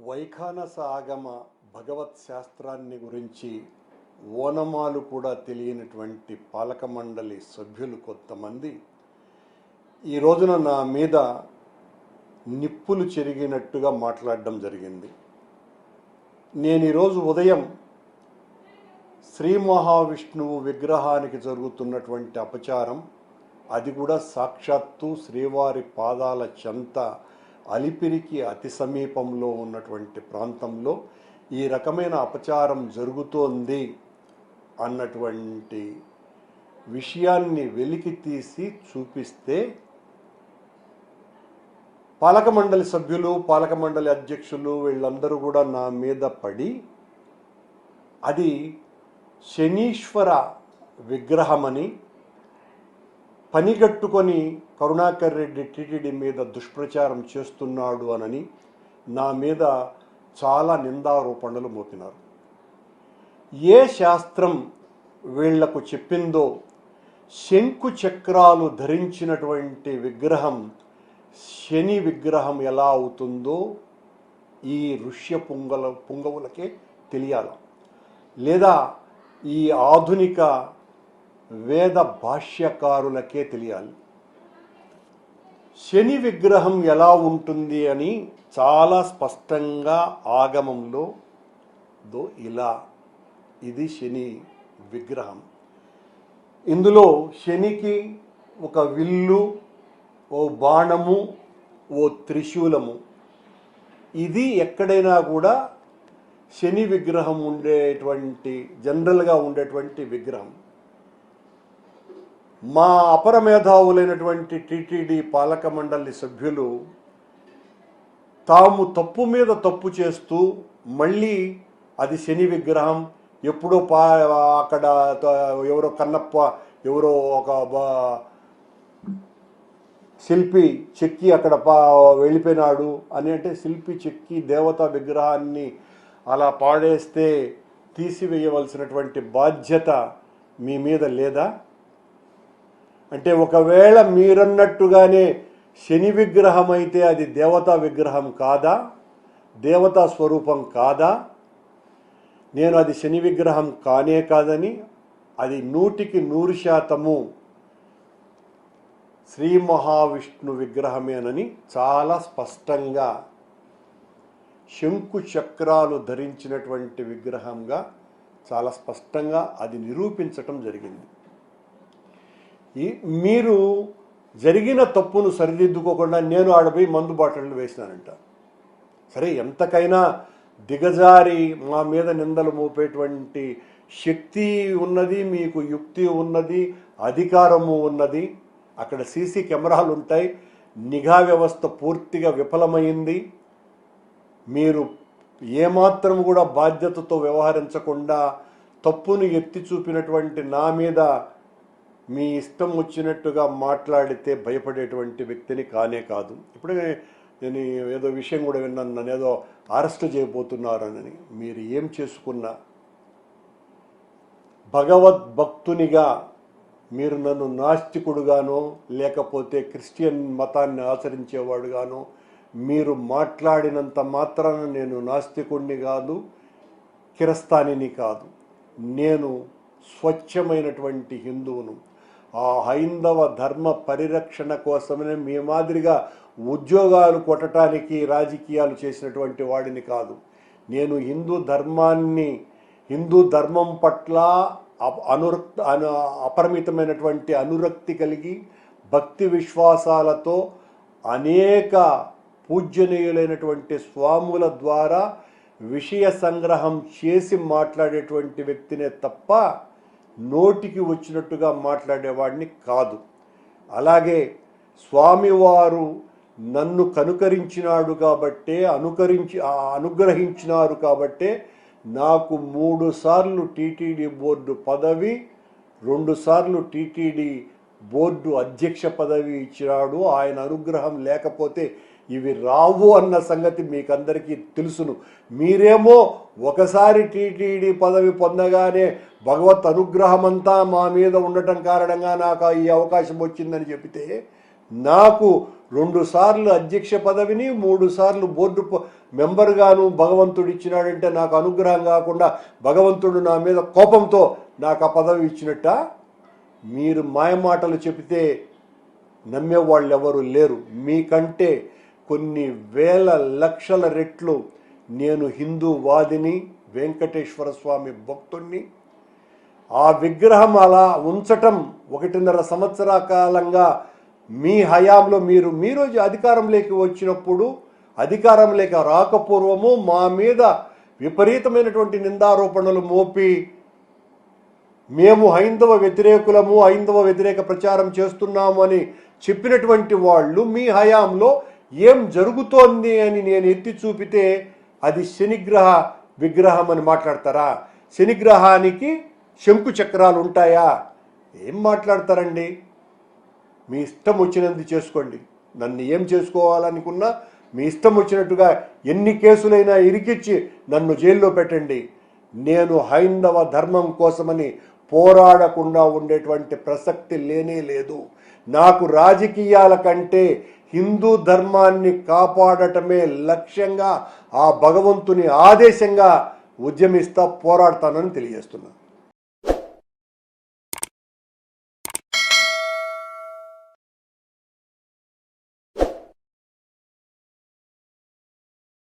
వైఖానస ఆగమ భగవత్ శాస్త్రాన్ని గురించి ఓనమాలు కూడా తెలియనటువంటి పాలక మండలి సభ్యులు కొంతమంది ఈ రోజున నా మీద నిప్పులు చెరిగినట్టుగా మాట్లాడడం జరిగింది. నేను ఈరోజు ఉదయం శ్రీ మహావిష్ణువు విగ్రహానికి జరుగుతున్నటువంటి అపచారం, అది కూడా సాక్షాత్తు శ్రీవారి పాదాల చెంత అలిపిరికి అతి సమీపంలో ఉన్నటువంటి ప్రాంతంలో ఈ రకమైన అపచారం జరుగుతోంది అన్నటువంటి విషయాన్ని వెలికి తీసి చూపిస్తే పాలక మండలి సభ్యులు, పాలక మండలి అధ్యక్షులు వీళ్ళందరూ కూడా నా మీద పడి అది శనీశ్వర విగ్రహమని పనిగట్టుకొని కరుణాకర్ రెడ్డి టీటీడీ మీద దుష్ప్రచారం చేస్తున్నాడు అనని నా మీద చాలా నిందారోపణలు మోపినారు. ఏ శాస్త్రం వీళ్లకు చెప్పిందో శంకు చక్రాలు ధరించినటువంటి విగ్రహం శని విగ్రహం ఎలా అవుతుందో ఈ ఋష్య పుంగవులకే తెలియాల, లేదా ఈ ఆధునిక వేద భాష్యకారులకే తెలియాలి. శని విగ్రహం ఎలా ఉంటుంది అని చాలా స్పష్టంగా ఆగమంలో ఇది శని విగ్రహం. ఇందులో శనికి ఒక విల్లు, ఓ బాణము, ఓ త్రిశూలము. ఇది ఎక్కడైనా కూడా శని విగ్రహం ఉండేటువంటి జనరల్గా ఉండేటువంటి విగ్రహం. మా అపర మేధావులైనటువంటి టీటీడీ పాలక మండలి సభ్యులు తాము తప్పు మీద తప్పు చేస్తూ మళ్ళీ అది శని విగ్రహం, ఎప్పుడో అక్కడ ఎవరో కన్నప్ప ఎవరో ఒక శిల్పి చెక్కి అక్కడ వెళ్ళిపోయినాడు అని, అంటే శిల్పి చెక్కి దేవతా విగ్రహాన్ని అలా పాడేస్తే తీసివేయవలసినటువంటి బాధ్యత మీ మీద లేదా? అంటే ఒకవేళ మీరన్నట్టుగానే శని విగ్రహం అయితే అది దేవతా విగ్రహం కాదా? దేవతా స్వరూపం కాదా? నేను అది శని విగ్రహం కానే కాదని, అది 100% శ్రీ మహావిష్ణు విగ్రహమేనని చాలా స్పష్టంగా శంకు చక్రాలు ధరించినటువంటి విగ్రహంగా చాలా స్పష్టంగా అది నిరూపించటం జరిగింది. మీరు జరిగిన తప్పును సరిదిద్దుకోకుండా నేను ఆడపోయి మందు బాటలు వేసినానంట. సరే, ఎంతకైనా దిగజారి మా మీద నిందలు మోపేటువంటి శక్తి ఉన్నది, మీకు యుక్తి ఉన్నది, అధికారము ఉన్నది. అక్కడ సీసీ కెమెరాలు ఉంటాయి, నిఘా వ్యవస్థ పూర్తిగా విఫలమైంది. మీరు ఏమాత్రం కూడా బాధ్యతతో వ్యవహరించకుండా తప్పును ఎత్తి చూపినటువంటి నా మీద మీ ఇష్టం వచ్చినట్టుగా మాట్లాడితే భయపడేటువంటి వ్యక్తిని కానే కాదు. ఇప్పుడే నేను ఏదో విషయం కూడా విన్నాను, నన్ను ఏదో అరెస్ట్ చేయబోతున్నారని. మీరు ఏం చేసుకున్నా భగవద్భక్తునిగా మీరు నన్ను నాస్తికుడుగానో లేకపోతే క్రిస్టియన్ మతాన్ని ఆచరించేవాడుగానో మీరు మాట్లాడినంత మాత్రాన నేను నాస్తికుడిని కాదు, కిరస్తానిని కాదు. నేను స్వచ్ఛమైనటువంటి హిందువును. ఆ హైందవ ధర్మ పరిరక్షణ కోసమే మీ మాదిరిగా ఉద్యోగాలు కొట్టడానికి రాజకీయాలు చేసినటువంటి వాడిని కాదు. నేను హిందూ ధర్మం పట్ల అపరిమితమైనటువంటి అనురక్తి కలిగి భక్తి విశ్వాసాలతో అనేక పూజ్యనీయులైనటువంటి స్వాముల ద్వారా విషయ సంగ్రహం చేసి మాట్లాడేటువంటి వ్యక్తినే తప్ప నోటికి వచ్చినట్టుగా మాట్లాడేవాడిని కాదు. అలాగే స్వామివారు నన్ను కనుకరించినాడు కాబట్టే అనుగ్రహించినారు కాబట్టే నాకు 3 సార్లు టీటీడీ బోర్డు పదవి, 2 సార్లు టీటీడీ బోర్డు అధ్యక్ష పదవి ఇచ్చినాడు. ఆయన అనుగ్రహం లేకపోతే ఇవి రావు అన్న సంగతి మీకందరికీ తెలుసును. మీరేమో ఒకసారి టీటీడీ పదవి పొందగానే భగవత్ అనుగ్రహం అంతా మా మీద ఉండటం కారణంగా నాకు ఈ అవకాశం వచ్చిందని చెబితే, నాకు 2 సార్లు అధ్యక్ష పదవిని 3 సార్లు బోర్డు మెంబర్గాను భగవంతుడు ఇచ్చినాడంటే నాకు అనుగ్రహం కాకుండా భగవంతుడు నా మీద కోపంతో నాకు ఆ పదవి ఇచ్చినట్ట? మీరు మాయమాటలు చెబితే నమ్మేవాళ్ళు ఎవరు లేరు. మీకంటే కొన్ని వేల లక్షల రెట్లు నేను హిందూవాదిని, వెంకటేశ్వర స్వామి భక్తుణ్ణి. ఆ విగ్రహం అలా ఉంచటం 1.5 సంవత్సరాల కాలంగా మీ హయాంలో మీరు అధికారంలోకి వచ్చినప్పుడు, అధికారంలోకి రాకపూర్వము మా మీద విపరీతమైనటువంటి నిందారోపణలు మోపి మేము హైందవ వ్యతిరేకులము, హైందవ వ్యతిరేక ప్రచారం చేస్తున్నాము అని చెప్పినటువంటి వాళ్ళు మీ హయాంలో ఏం జరుగుతోంది అని నేను ఎత్తి చూపితే అది శనిగ్రహ విగ్రహం అని మాట్లాడతారా? శనిగ్రహానికి శంకు చక్రాలు ఉంటాయా? ఏం మాట్లాడతారండి? మీ ఇష్టం వచ్చినందుకు చేసుకోండి. నన్ను ఏం చేసుకోవాలనుకున్నా మీ ఇష్టం వచ్చినట్టుగా ఎన్ని కేసులైనా ఇరికిచ్చి నన్ను జైల్లో పెట్టండి. నేను హైందవ ధర్మం కోసమని పోరాడకుండా ఉండేటువంటి ప్రసక్తి లేనే లేదు. నాకు రాజకీయాల కంటే హిందూ ధర్మాన్ని కాపాడటమే లక్ష్యంగా, ఆ భగవంతుని ఆదేశంగా ఉద్యమిస్తా, పోరాడతానని తెలియజేస్తున్నా.